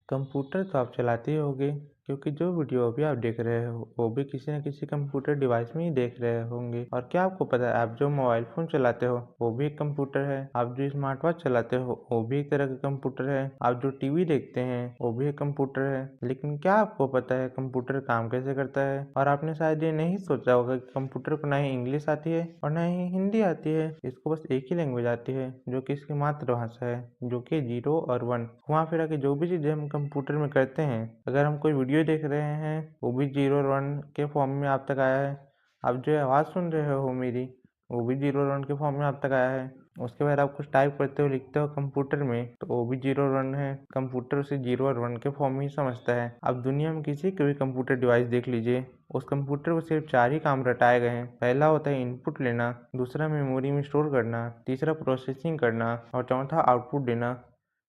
Computer तो आप चलाते ही होंगे, क्योंकि जो वीडियो अभी आप देख रहे हो वो भी किसी न किसी कंप्यूटर डिवाइस में ही देख रहे होंगे। और क्या आपको पता है, आप जो मोबाइल फोन चलाते हो वो भी एक कंप्यूटर है, आप जो स्मार्ट वॉच चलाते हो वो भी एक तरह का कंप्यूटर है, आप जो टीवी देखते हैं वो भी एक कंप्यूटर है। लेकिन क्या आपको पता है कंप्यूटर काम कैसे करता है? और आपने शायद ये नहीं सोचा होगा कि कंप्यूटर को ना ही इंग्लिश आती है और ना ही हिंदी आती है, इसको बस एक ही लैंग्वेज आती है जो कि इसकी मातृभाषा है, जो कि 0 और 1। घुमा फिरा के जो भी चीजें हम कंप्यूटर में करते हैं, अगर हम कोई वीडियो देख रहे हैं वो भी 0 और 1 के फॉर्म में आप तक आया है। आप जो आवाज़ सुन रहे हो मेरी, वो भी 0 और 1 के फॉर्म में आप तक आया है। उसके बाद आप कुछ टाइप करते हो, लिखते हो कंप्यूटर में, तो वो भी 0 और 1 है। कंप्यूटर उसे 0 और 1 के फॉर्म में ही समझता है। अब दुनिया में किसी के भी कंप्यूटर डिवाइस देख लीजिए, उस कंप्यूटर को सिर्फ 4 ही काम रटाए गए हैं। पहला होता है इनपुट लेना, दूसरा मेमोरी में स्टोर करना, तीसरा प्रोसेसिंग करना और चौथा आउटपुट देना।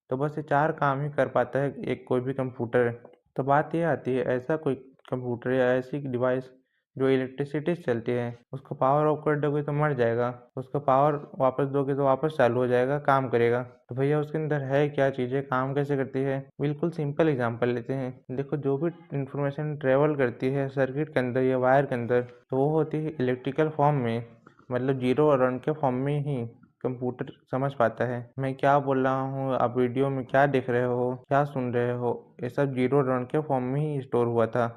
तो बस ये 4 काम ही कर पाता है एक कोई भी कंप्यूटर। तो बात ये आती है, ऐसा कोई कंप्यूटर या ऐसी डिवाइस जो इलेक्ट्रिसिटी से चलती है, उसको पावर ऑफ कर दोगे तो मर जाएगा, उसको पावर वापस दोगे तो वापस चालू हो जाएगा, काम करेगा। तो भैया उसके अंदर है क्या चीज़ें, काम कैसे करती है? बिल्कुल सिंपल एग्जांपल लेते हैं। देखो, जो भी इंफॉर्मेशन ट्रेवल करती है सर्किट के अंदर या वायर के अंदर, तो वो होती है इलेक्ट्रिकल फॉर्म में, मतलब 0 और 1 के फॉर्म में ही कंप्यूटर समझ पाता है। मैं क्या बोल रहा हूँ, आप वीडियो में क्या देख रहे हो, क्या सुन रहे हो, ये सब 0 और 1 के फॉर्म में ही स्टोर हुआ था।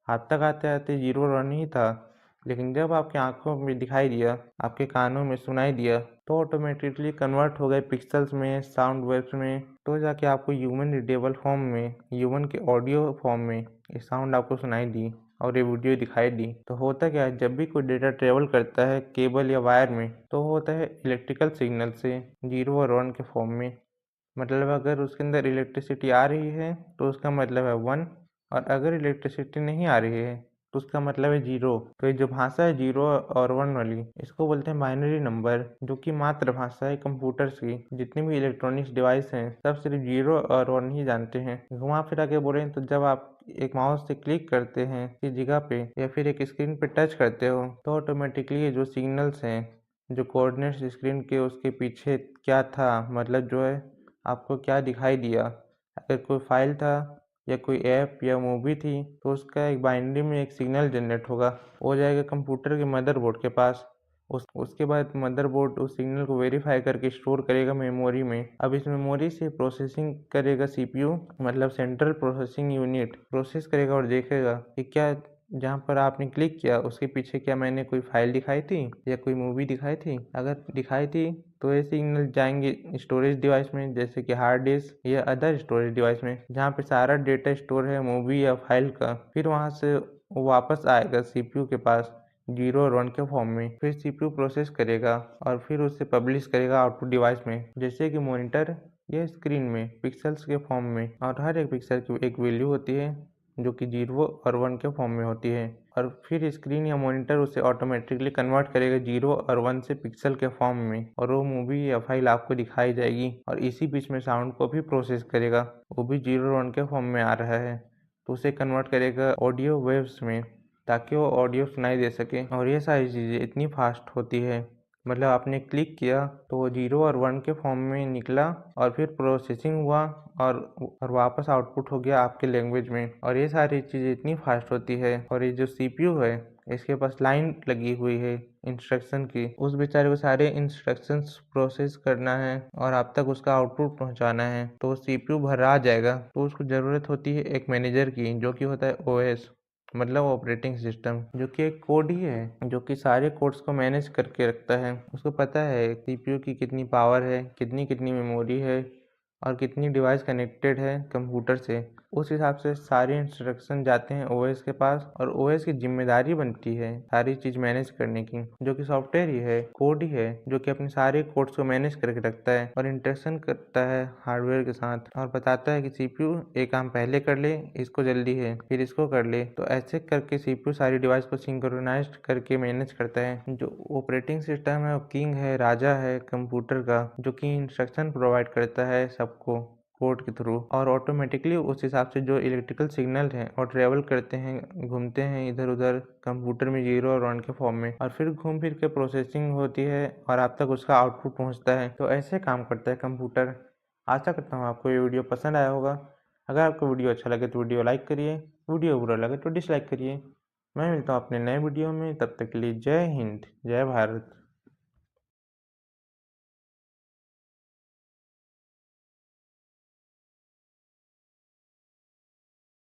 आप तक आते आते 0 और 1 ही था, लेकिन जब आपकी आंखों में दिखाई दिया, आपके कानों में सुनाई दिया, तो ऑटोमेटिकली कन्वर्ट हो गए पिक्सल्स में, साउंड वेव्स में, तो जाके आपको ह्यूमन रीडेबल फॉर्म में, ह्यूमन के ऑडियो फॉर्म में ये साउंड आपको सुनाई दी और ये वीडियो दिखाई दी। तो होता क्या है, जब भी कोई डेटा ट्रेवल करता है केबल या वायर में, तो होता है इलेक्ट्रिकल सिग्नल से 0 और 1 के फॉर्म में। मतलब अगर उसके अंदर इलेक्ट्रिसिटी आ रही है तो उसका मतलब है 1, और अगर इलेक्ट्रिसिटी नहीं आ रही है तो उसका मतलब है 0। तो ये जो भाषा है 0 और 1 वाली, इसको बोलते हैं बाइनरी नंबर, जो कि मातृभाषा है कंप्यूटर्स की। जितने भी इलेक्ट्रॉनिक्स डिवाइस हैं सब सिर्फ 0 और 1 ही जानते हैं। घुमा फिरा के बोले तो जब आप एक माउस से क्लिक करते हैं किसी जगह पे या फिर एक स्क्रीन पे टच करते हो, तो ऑटोमेटिकली ये जो सिग्नल्स हैं, जो कोऑर्डिनेट्स स्क्रीन के उसके पीछे क्या था, मतलब जो है आपको क्या दिखाई दिया, अगर कोई फाइल था या कोई ऐप या मूवी थी, तो उसका एक बाइनरी में एक सिग्नल जनरेट होगा, वो जाएगा कंप्यूटर के मदरबोर्ड के पास। उसके बाद मदरबोर्ड उस सिग्नल को वेरीफाई करके स्टोर करेगा मेमोरी में। अब इस मेमोरी से प्रोसेसिंग करेगा सीपीयू, मतलब सेंट्रल प्रोसेसिंग यूनिट, प्रोसेस करेगा और देखेगा कि क्या जहाँ पर आपने क्लिक किया उसके पीछे क्या मैंने कोई फाइल दिखाई थी या कोई मूवी दिखाई थी। अगर दिखाई थी तो ये सिग्नल जाएंगे स्टोरेज डिवाइस में, जैसे कि हार्ड डिस्क या अदर स्टोरेज डिवाइस में, जहाँ पे सारा डेटा स्टोर है मूवी या फाइल का। फिर वहाँ से वो वापस आएगा सीपीयू के पास 0 और 1 के फॉर्म में। फिर सीपीयू प्रोसेस करेगा और फिर उसे पब्लिश करेगा आउटपुट डिवाइस में, जैसे कि मॉनिटर या स्क्रीन में पिक्सल्स के फॉर्म में। और हर एक पिक्सल की एक वैल्यू होती है जो कि 0 और 1 के फॉर्म में होती है, और फिर स्क्रीन या मॉनिटर उसे ऑटोमेटिकली कन्वर्ट करेगा 0 और 1 से पिक्सल के फॉर्म में, और वो मूवी या फाइल आपको दिखाई जाएगी। और इसी बीच में साउंड को भी प्रोसेस करेगा, वो भी 0 और 1 के फॉर्म में आ रहा है, तो उसे कन्वर्ट करेगा ऑडियो वेव्स में, ताकि वो ऑडियो सुनाई दे सके। और ये सारी चीज़ें इतनी फास्ट होती है, मतलब आपने क्लिक किया तो वो 0 और 1 के फॉर्म में निकला, और फिर प्रोसेसिंग हुआ और वापस आउटपुट हो गया आपके लैंग्वेज में। और ये सारी चीज़ें इतनी फास्ट होती है। और ये जो सीपीयू है, इसके पास लाइन लगी हुई है इंस्ट्रक्शन की, उस बेचारे को सारे इंस्ट्रक्शंस प्रोसेस करना है और आप तक उसका आउटपुट पहुंचाना है, तो सीपीयू भरा जाएगा। तो उसको ज़रूरत होती है एक मैनेजर की, जो कि होता है ओएस, मतलब ऑपरेटिंग सिस्टम, जो कि एक कोड ही है जो कि सारे कोड्स को मैनेज करके रखता है। उसको पता है सीपीयू की कितनी पावर है, कितनी कितनी मेमोरी है और कितनी डिवाइस कनेक्टेड है कंप्यूटर से। उस हिसाब से सारे इंस्ट्रक्शन जाते हैं ओएस के पास, और ओएस की जिम्मेदारी बनती है सारी चीज़ मैनेज करने की, जो कि सॉफ्टवेयर ही है, कोड ही है, जो कि अपने सारे कोड्स को मैनेज करके रखता है और इंटरेक्शन करता है हार्डवेयर के साथ, और बताता है कि सीपीयू एक काम पहले कर ले, इसको जल्दी है, फिर इसको कर ले। तो ऐसे करके सीपीयू सारी डिवाइस को सिंक्रोनाइज्ड करके मैनेज करता है। जो ऑपरेटिंग सिस्टम है वो किंग है, राजा है कंप्यूटर का, जो कि इंस्ट्रक्शन प्रोवाइड करता है सबको कोड के थ्रू, और ऑटोमेटिकली उस हिसाब से जो इलेक्ट्रिकल सिग्नल हैं और ट्रेवल करते हैं, घूमते हैं इधर उधर कंप्यूटर में 0 और 1 के फॉर्म में, और फिर घूम फिर के प्रोसेसिंग होती है और आप तक उसका आउटपुट पहुंचता है। तो ऐसे काम करता है कंप्यूटर। आशा करता हूँ आपको ये वीडियो पसंद आया होगा। अगर आपको वीडियो अच्छा लगे तो वीडियो लाइक करिए, वीडियो बुरा लगे तो डिसलाइक करिए। मैं मिलता हूँ अपने नए वीडियो में, तब तक के लिए जय हिंद, जय भारत।